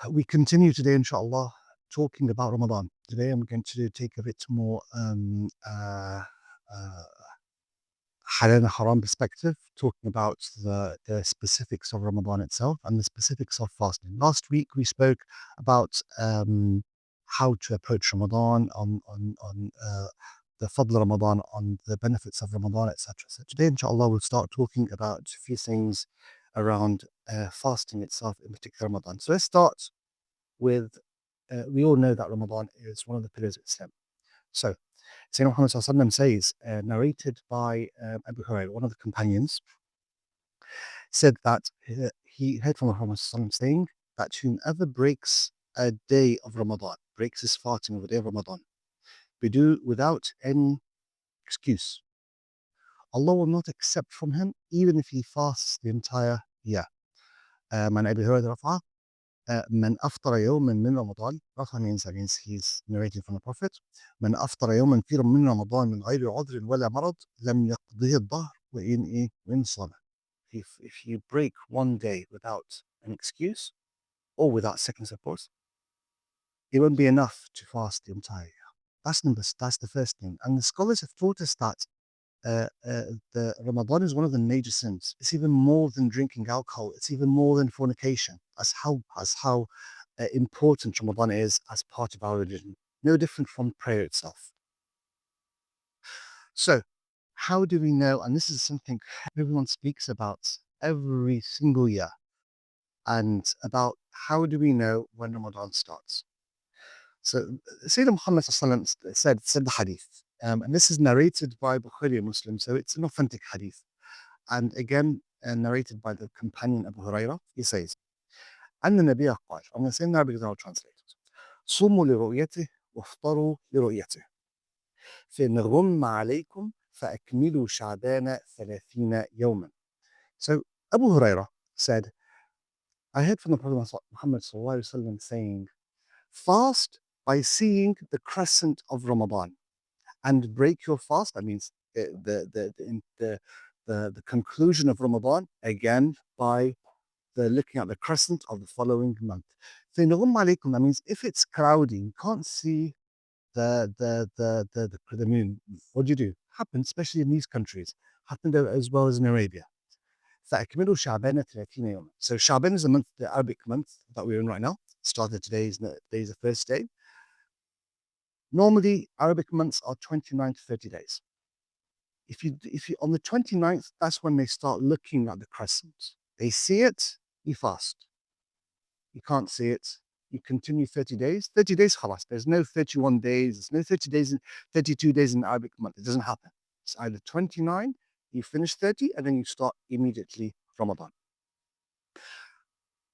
We continue today, inshallah, talking about Ramadan. Today I'm going to take a bit more uh, halal and haram perspective, talking about the specifics of Ramadan itself and the specifics of fasting. Last week we spoke about how to approach Ramadan, on the Fadl Ramadan, on the benefits of Ramadan, etc. So today, inshallah, we'll start talking about a few things around fasting itself, in particular Ramadan. So let's start with we all know that Ramadan is one of the pillars of Islam. So Sayyidina Muhammad SAW says, narrated by Abu Hurairah, one of the companions, said that he heard from Muhammad SAW saying that whomever breaks a day of Ramadan, breaks his fasting of a day of Ramadan, without any excuse, Allah will not accept from him even if he fasts the entire year. Man Abu Hurairah من أفطر يوما من رمضان. Rafa means he's narrating from the Prophet. من أفطر يوما في من رمضان من غير عذر ولا مرض لم يقضه الظهر وإن صام. If you break one day without an excuse or without sickness, of course, it won't be enough to fast the entire year. That's the first thing. And the scholars have taught us that the Ramadan is one of the major sins. It's even more than drinking alcohol. It's even more than fornication. As how important Ramadan is as part of our religion. No different from prayer itself. So, how do we know? And this is something everyone speaks about every single year. And about how do we know when Ramadan starts? So Sayyidina Muhammad said the hadith, and this is narrated by Bukhari Muslim, so it's an authentic hadith. And again, narrated by the companion Abu Hurairah, he says, أن النبي قال, I'm going to say in Arabic, then I'll translate it. صوموا لرؤيته وافطروا لرؤيته فإن غم عليكم فأكملوا شعبان 30 يوما. So Abu Hurairah said, I heard from the Prophet Muhammad saying, fast by seeing the crescent of Ramadan and break your fast. That means the conclusion of Ramadan again by the looking at the crescent of the following month. So in alaikum, that means if it's cloudy, you can't see the moon. What do? Happens, especially in these countries. Happened as well as in Arabia. فأكملوا شعبان 30 يوما. So Sha'ban is the month, the Arabic month that we're in right now. Started today's the first day. Normally, Arabic months are 29 to 30 days. If you on the 29th, that's when they start looking at the crescent. They see it, you fast. You can't see it, you continue 30 days. 30 days, khalas. There's no 31 days, there's no 30 days, 32 days in the Arabic month. It doesn't happen. It's either 29, you finish 30, and then you start immediately Ramadan.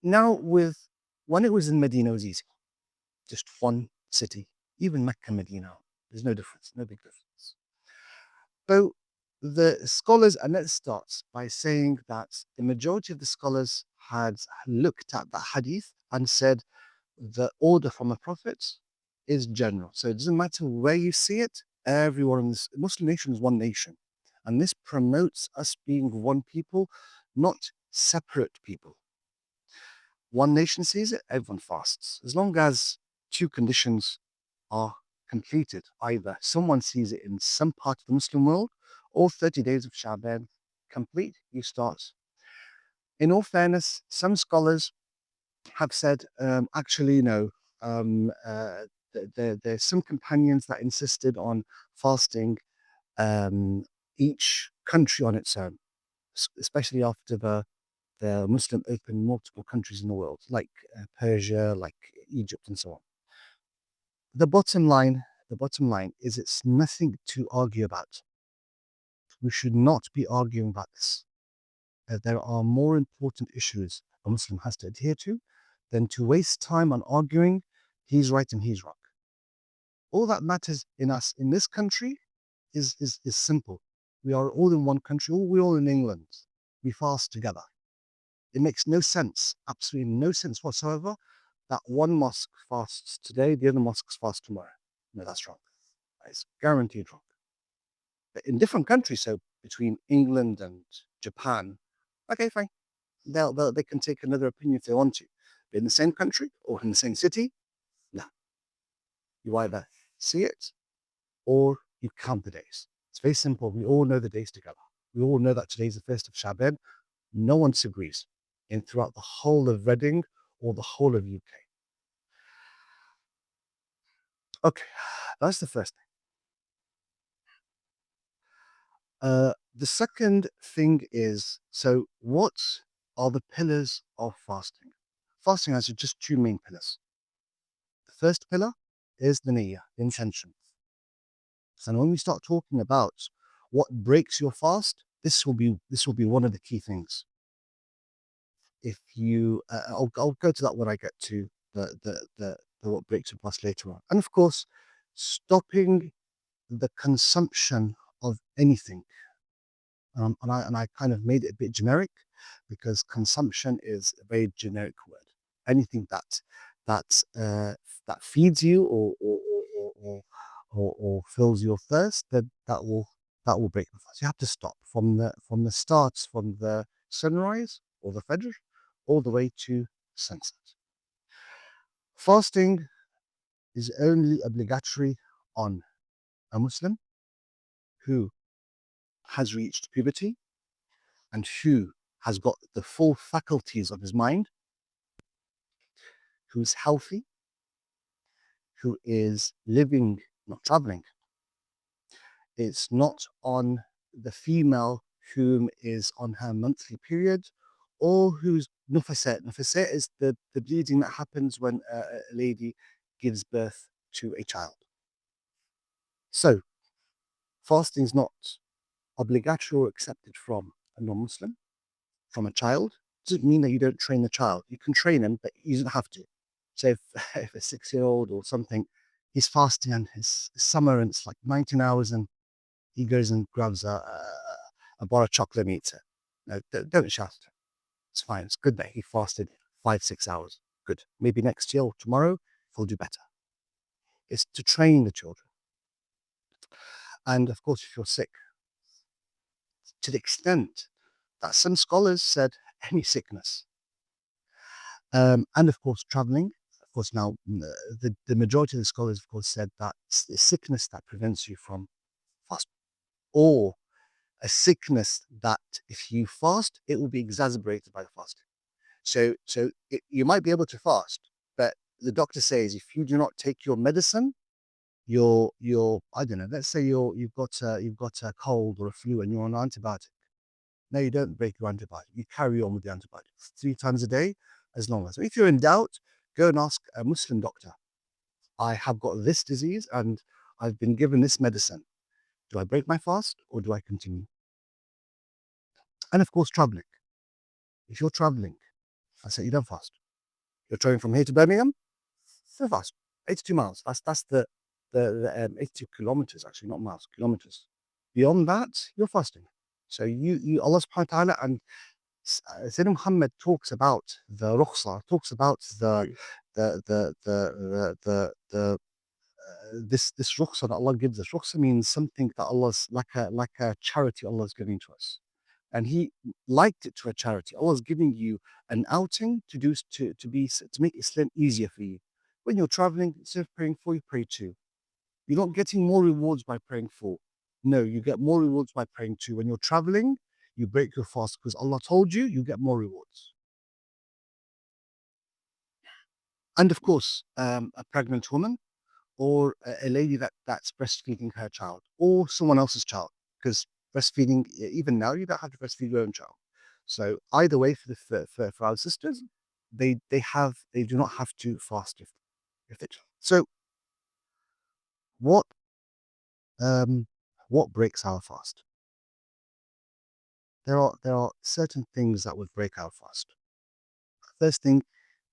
Now, when it was in Medina, it was easy. Just one city, even Mecca, Medina. There's no difference, no big difference. So the scholars, and let's start by saying that the majority of the scholars had looked at the hadith and said the order from the prophets is general. So it doesn't matter where you see it, everyone in this Muslim nation is one nation. And this promotes us being one people, not separate people. One nation sees it, everyone fasts. As long as two conditions are completed, either someone sees it in some part of the Muslim world or 30 days of Sha'ban complete, you start. In all fairness, some scholars have said, actually, no, there's some companions that insisted on fasting each country on its own, especially after the Muslim opened multiple countries in the world, like Persia, like Egypt, and so on. The bottom line is it's nothing to argue about. We should not be arguing about this. There are more important issues a Muslim has to adhere to than to waste time on arguing he's right and he's wrong. All that matters in us in this country is simple. We are all in one country, we're all in England. We fast together. It makes no sense, absolutely no sense whatsoever, that one mosque fasts today, the other mosques fast tomorrow. No, that's wrong. It's guaranteed wrong. But in different countries, so between England and Japan, okay, fine. They can take another opinion if they want to. in the same country or in the same city. No, you either see it or you count the days. It's very simple. We all know the days together. We all know that today's the first of Sha'ban. No one disagrees in throughout the whole of Reading or the whole of UK. Okay, that's the first thing. The second thing is, so what are the pillars of fasting? Fasting has just two main pillars. The first pillar is the niyyah, the intention. And when we start talking about what breaks your fast, this will be one of the key things. If you, I'll go to that when I get to the what breaks your fast later on. And of course, stopping the consumption of anything. And I kind of made it a bit generic because consumption is a very generic word. Anything that that feeds you or fills your thirst, then that will break the fast. You have to stop from the start, from the sunrise or the Fajr, all the way to sunset. Fasting is only obligatory on a Muslim who has reached puberty and who has got the full faculties of his mind, who's healthy, who is living, not traveling. It's not on the female whom is on her monthly period or who's nufaset. Nufaset is the bleeding that happens when a lady gives birth to a child. So, fasting is not obligatory or accepted from a non-Muslim, from a child. Doesn't mean that you don't train the child. You can train him, but you don't have to. So if a 6-year-old or something, he's fasting and it's summer and it's like 19 hours and he goes and grabs a bar of chocolate and eats it. No, don't shout at him. It's fine. It's good that he fasted 5-6 hours. Good. Maybe next year or tomorrow he'll do better. It's to train the children. And of course, if you're sick, to the extent that some scholars said any sickness, and of course, traveling. Of course, now the majority of the scholars, of course, said that it's the sickness that prevents you from fasting, or a sickness that if you fast, it will be exacerbated by the fasting. So you might be able to fast, but the doctor says if you do not take your medicine, you're I don't know. Let's say you've got a cold or a flu and you're on an antibiotic. No, you don't break your antibiotic. You carry on with the antibiotics 3 times a day, as long as. So if you're in doubt, go and ask a Muslim doctor. I have got this disease and I've been given this medicine. Do I break my fast or do I continue? And of course, traveling. If you're traveling, I say you don't fast. You're traveling from here to Birmingham, don't fast. 82 miles. That's the 82 kilometers, actually, not miles, kilometers. Beyond that, you're fasting. So you Allah subhanahu wa ta'ala, and Sayyidina Muhammad talks about the rukhsa, talks about the this rukhsa that Allah gives us. Rukhsa means something that Allah's like a charity Allah is giving to us. And he liked it to a charity. Allah is giving you an outing to make Islam easier for you. When you're traveling, instead of praying for, you pray to. You're not getting more rewards by praying for. No, you get more rewards by praying to. When you're traveling, you break your fast because Allah told you, you get more rewards. And of course, a pregnant woman or a lady that's breastfeeding her child or someone else's child, because breastfeeding, even now, you don't have to breastfeed your own child. So either way, for our sisters, they do not have to fast if they. So what what breaks our fast? There are certain things that would break our fast. First thing,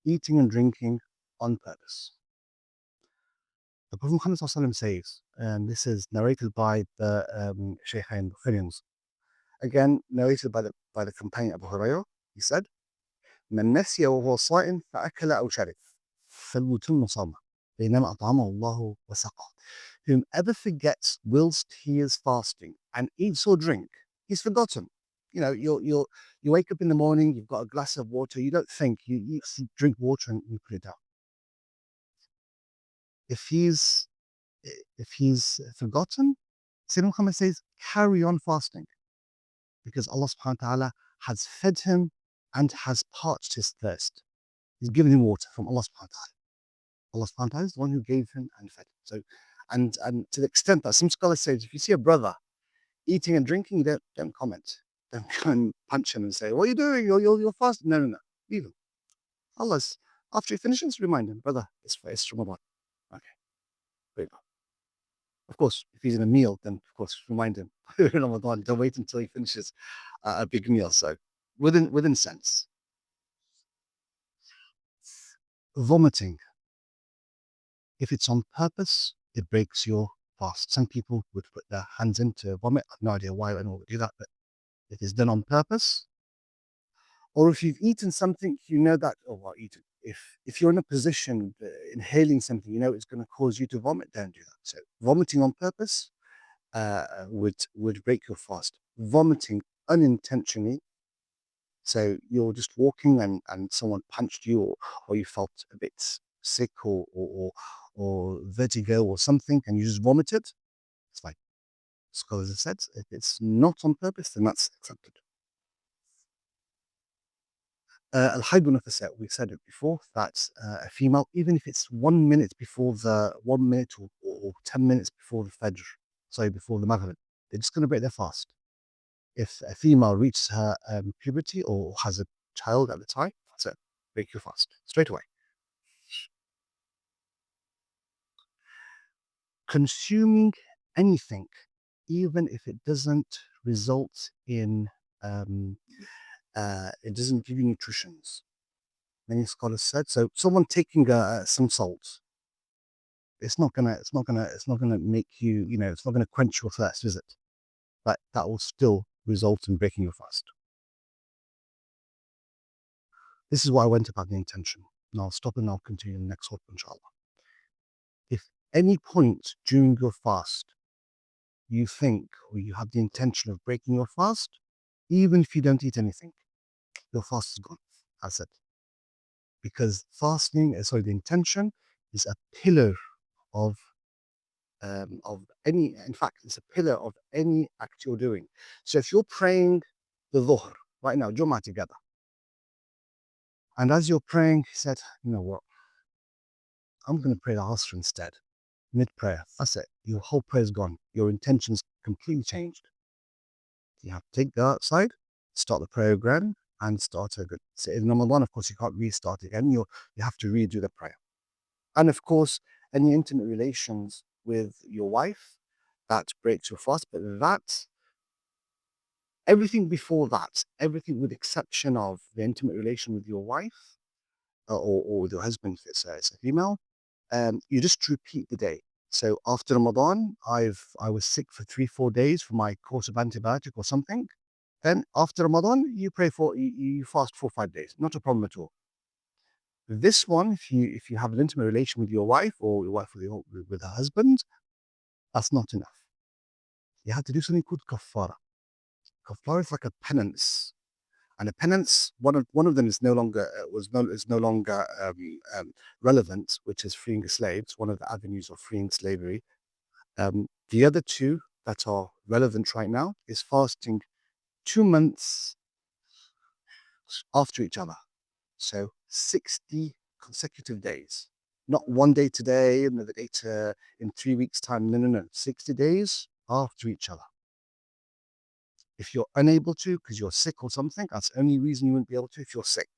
eating and drinking on purpose. The Prophet Muhammad SAW says, and this is narrated by the Shaykhain Bukharians, again narrated by the companion Abu Hurairah. He said, "من نسي وهو صائم فأكل أو شرب فليتم صومه بينما أطعمه الله وسقاه." Whomever forgets whilst he is fasting and eats or drink, he's forgotten. You wake up in the morning, you've got a glass of water, you don't think, you drink water and you put it down. If he's forgotten, Sayyidina Muhammad says, carry on fasting because Allah subhanahu wa ta'ala has fed him and has parched his thirst. He's given him water from Allah subhanahu wa ta'ala. Allah subhanahu wa ta'ala is the one who gave him and fed him. So, and to the extent that some scholars say, if you see a brother eating and drinking, you don't comment. Don't go and punch him and say, what are you doing? You're fasting. No. Leave him. Allah's, after he finishes, remind him, brother, it's Ramadan. Okay, there you go. Of course, if he's in a meal, then of course, remind him, Ramadan, don't wait until he finishes a big meal. So within sense. Vomiting. If it's on purpose, it breaks your fast. Some people would put their hands in to vomit. I have no idea why anyone would do that, but if it's done on purpose, or if you've eaten something, you know that, oh, well, eaten. If you're in a position inhaling something, you know it's going to cause you to vomit, don't do that. So vomiting on purpose would break your fast. Vomiting unintentionally, so you're just walking and someone punched you, or you felt a bit sick or vertigo or something, and you just vomited, it's fine. Scholars have said if it's not on purpose, then that's accepted. Al-Haid Nafasa, we said it before, that a female, even if it's 1 minute before 1 minute or 10 minutes before the Fajr, before the Maghrib, they're just going to break their fast. If a female reaches her puberty or has a child at the time, that's it, break your fast straight away. Consuming anything, even if it doesn't result in, it doesn't give you nutritions. Many scholars said so. Someone taking some salt, it's not gonna make you, it's not gonna quench your thirst, is it? But that will still result in breaking your fast. This is what I went about the intention. And I'll stop and I'll continue in the next khutbah, inshallah. If any point during your fast you think or you have the intention of breaking your fast, even if you don't eat anything, your fast is gone. I said. Because the intention is a pillar of any, in fact, it's a pillar of any act you're doing. So if you're praying the dhuhr right now, Jummah together, and as you're praying, he said, you know what, I'm going to pray the Asr instead, mid-prayer. That's it. Your whole prayer is gone. Your intention's completely changed. You have to take that outside, start the prayer again, and start again. So in Ramadan, of course, you can't restart again. You have to redo the prayer. And of course, any intimate relations with your wife, that breaks your fast. But everything before that, everything with exception of the intimate relation with your wife or with your husband, if it's a female, you just repeat the day. So after Ramadan, I was sick for 3-4 days for my course of antibiotic or something. Then after Ramadan, you fast 4-5 days. Not a problem at all. This one, if you have an intimate relation with your wife or your wife with her husband, that's not enough. You have to do something called kafara. Kafara is like a penance, and a penance, one of them is no longer relevant, which is freeing a slave. It's one of the avenues of freeing slavery. The other two that are relevant right now is fasting 2 months after each other. So 60 consecutive days, not one day today, another day in 3 weeks' time. No. 60 days after each other. If you're unable to, because you're sick or something, that's the only reason you wouldn't be able to if you're sick.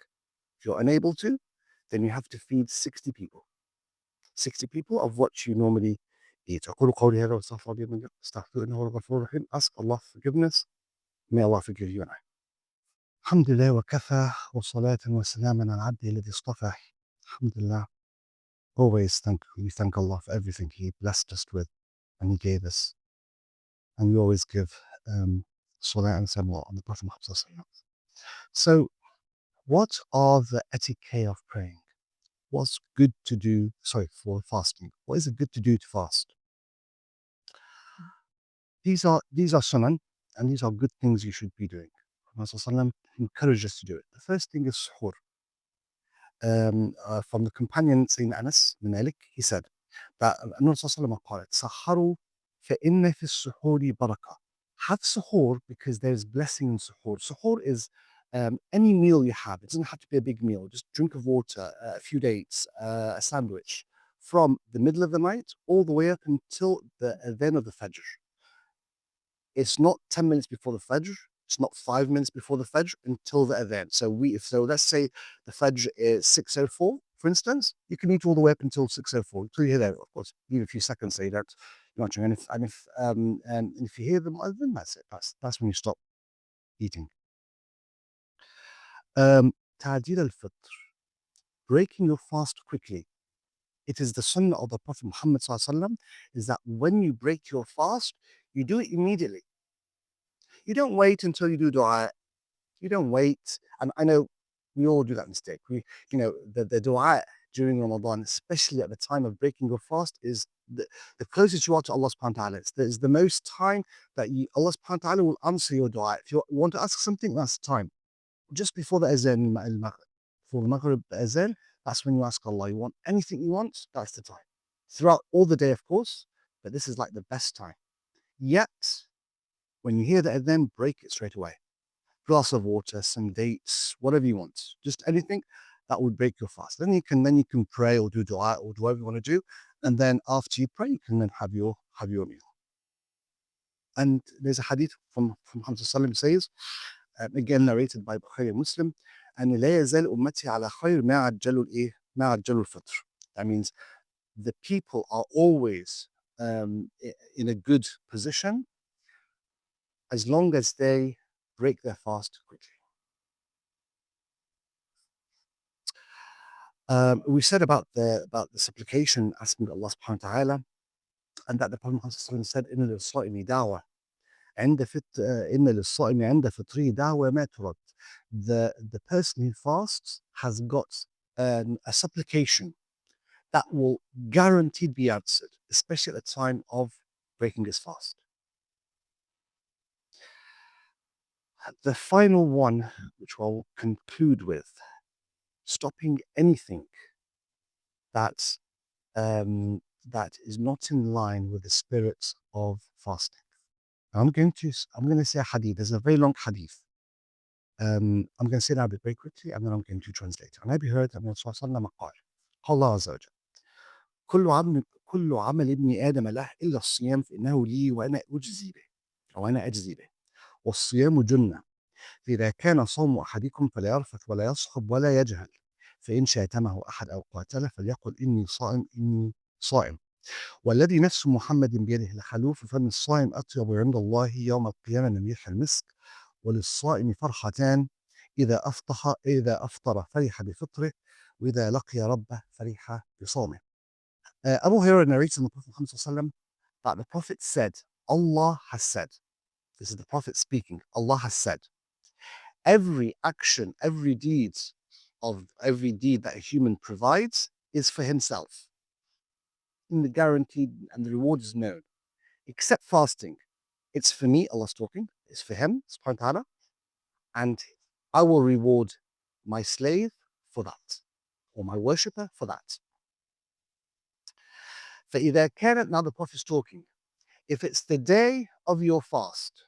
If you're unable to, then you have to feed 60 people. 60 people of what you normally eat. Ask Allah forgiveness. May Allah forgive you and I. Alhamdulillah wa kafa wa salatan wa salaman ala abdi alladhi istafa. Alhamdulillah. Always we thank Allah for everything He blessed us with and He gave us. And we always give salat and salam on the Prophet Muhammad. So, what are the etiquette of praying? What's good to do, for fasting? What is it good to do to fast? These are sunan, and these are good things you should be doing. Prophet ﷺ encouraged us to do it. The first thing is suhoor. From the companion Sayyidina Anas bin Malik, he said that Annabi Sallallahu Alaihi Wasallam saharu فَإِنَّ فِي السُّحُورِ بركة. Have suhoor because there's blessing in suhoor. Suhoor is any meal you have. It doesn't have to be a big meal. Just drink of water, a few dates, a sandwich, from the middle of the night all the way up until the adhan of the Fajr. It's not 10 minutes before the Fajr. It's not 5 minutes before the Fajr until the adhan. So let's say the Fajr is 6:04, for instance. You can eat all the way up until 6:04 until you hear that. Of course, give a few seconds so you don't. You're not chewing. And if you hear the muadhin, that's it. That's when you stop eating. Ta'jil al-fitr, breaking your fast quickly. It is the sunnah of the Prophet Muhammad Sallallahu Alaihi Wasallam is that when you break your fast, you do it immediately. You don't wait until you do dua. You don't wait. And I know we all do that mistake. The dua during Ramadan, especially at the time of breaking your fast, is the closest you are to Allah subhanahu wa ta'ala. It's the most time that Allah subhanahu wa ta'ala will answer your dua. If you want to ask something, that's the time. Just before the azan, before the Maghrib azan, that's when you ask Allah. You want anything you want, that's the time. Throughout all the day, of course, but this is like the best time. Yet, when you hear the adhan, break it straight away. Glass of water, some dates, whatever you want, just anything that would break your fast. Then you can pray or do dua or do whatever you want to do, and then after you pray, you can then have your meal. And there's a hadith from Muhammad Sallallahu says, again narrated by Bukhari and Muslim, and لا يزال أمتي على خير ما عجلوا ما عجلوا الفطر. That means the people are always in a good position as long as they break their fast quickly. We said about the supplication asking Allah subhanahu wa ta'ala, and that the Prophet Muhammad said, إن للصائم دعوة عند إن للصائم عند فطره دعوة ما ترد. The person who fasts has got a supplication that will guaranteed be answered, especially at the time of breaking his fast. The final one, which I'll conclude with, stopping anything that is not in line with the spirit of fasting. I'm going to say a hadith. There's a very long hadith. I'm going to say it Arabic very quickly, and then I'm going to translate. عن أبي هريرة أن الرسول صلى الله عليه وسلم قال قال الله عز وجل كل عمل ابن آدم له إلا الصيام فإنه لي وأنا أجزي به والصيام جنة فإذا كان صوم أحدكم فلا يرفث ولا يصخب ولا يجهل فإن شاتمه أحد أو قاتله فليقل إني صائم والذي نفس محمد بيده لخلوف فم الصائم أطيب عند الله يوم القيامة من ريح المسك وللصائم فرحتان إذا أفطر فرح بفطره وإذا لقي ربه فرح بصومه. Abu Hurairah narrates in the Prophet Muhammad that the Prophet said, Allah has said, this is the Prophet speaking, Allah has said, every action, every deed that a human provides is for himself. And the guaranteed and the reward is known. Except fasting. It's for me, Allah's talking, it's for him, subhanahu wa ta'ala, and I will reward my slave for that, or my worshipper for that. فإذا كانت, now the Prophet is talking, if it's the day of your fast,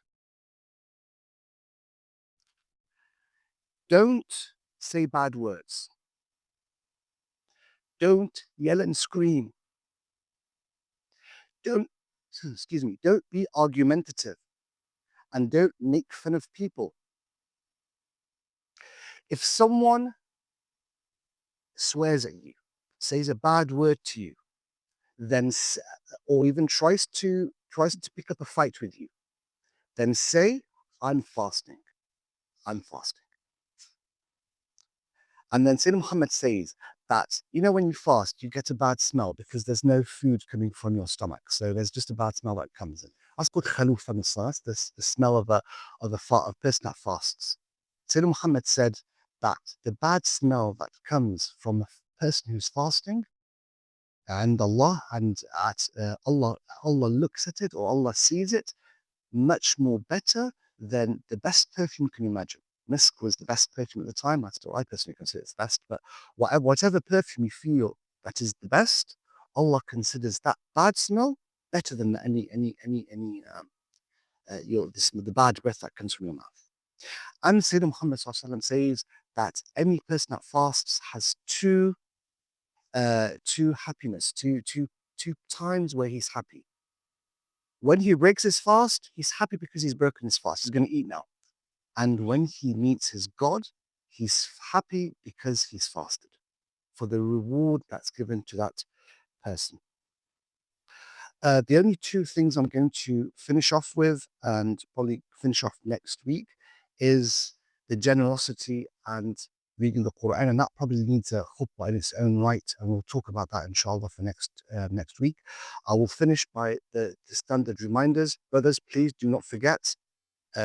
don't say bad words. Don't yell and scream. Don't be argumentative, and don't make fun of people. If someone swears at you, says a bad word to you, then or even tries to pick up a fight with you, then say, I'm fasting. And then Sayyidina Muhammad says that, when you fast, you get a bad smell because there's no food coming from your stomach. So there's just a bad smell that comes in. That's called khaluf al-sas, the smell of a person that fasts. Sayyidina Muhammad said that the bad smell that comes from a person who's fasting, and Allah looks at it, or Allah sees it much more better then the best perfume you can imagine. Misk was the best perfume at the time. I personally consider it's the best, but whatever perfume you feel that is the best, Allah considers that bad smell better than the bad breath that comes from your mouth. And Sayyidina Muhammad says that any person that fasts has two happiness, two times where he's happy. When he breaks his fast, he's happy because he's broken his fast. He's going to eat now. And when he meets his God, he's happy because he's fasted for the reward that's given to that person. The only two things I'm going to finish off with and probably finish off next week is the generosity and reading the Quran, and that probably needs a khutbah in its own right, and we'll talk about that inshallah for next week. I will finish by the standard reminders. Brothers, please do not forget,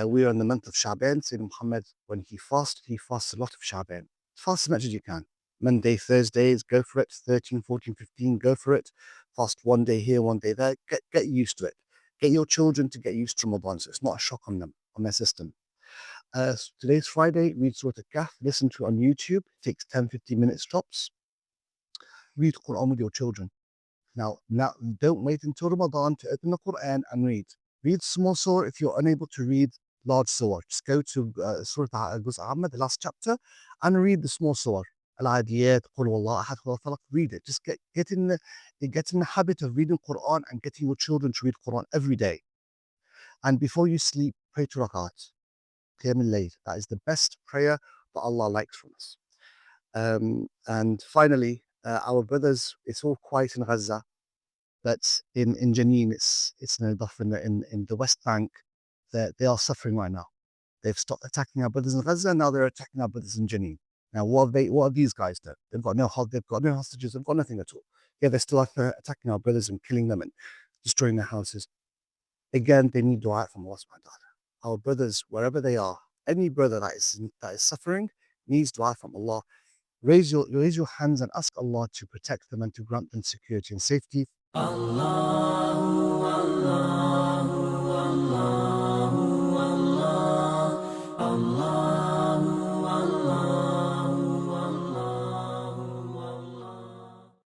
we are in the month of Sha'ban. Sayyidina Muhammad, when he fasts a lot of Sha'ban. Fast as much as you can. Monday, Thursdays, go for it. 13, 14, 15, go for it. Fast one day here, one day there. Get used to it. Get your children to get used to Ramadan, so it's not a shock on them, on their system. Today's Friday, read Surah Al-Kahf, listen to it on YouTube. It takes 10, 15 minutes tops. Read Quran with your children. Now, don't wait until Ramadan to open the Quran and read. Read small surah if you're unable to read large surah. Just go to Surah Ahmed, the last chapter, and read the small surah. Al-Adiyat, Qul Wallah Ahad, Qul Falaq. Read it. Just get in the habit of reading Quran and getting your children to read Quran every day. And before you sleep, pray 2 rak'at. Qiyam al-Layl. That is the best prayer that Allah likes from us. And finally, our brothers, it's all quiet in Gaza, but in Jenin, it's no different. In the West Bank, they are suffering right now. They've stopped attacking our brothers in Gaza, now they're attacking our brothers in Jenin. Now, what have these guys done? They've got no hostages, they've got nothing at all. Yeah, they're still attacking our brothers and killing them and destroying their houses. Again, they need dua from Allah subhanahu wa ta'ala. Our brothers, wherever they are, any brother that is suffering needs dua from Allah. Raise your hands and ask Allah to protect them and to grant them security and safety. Allah.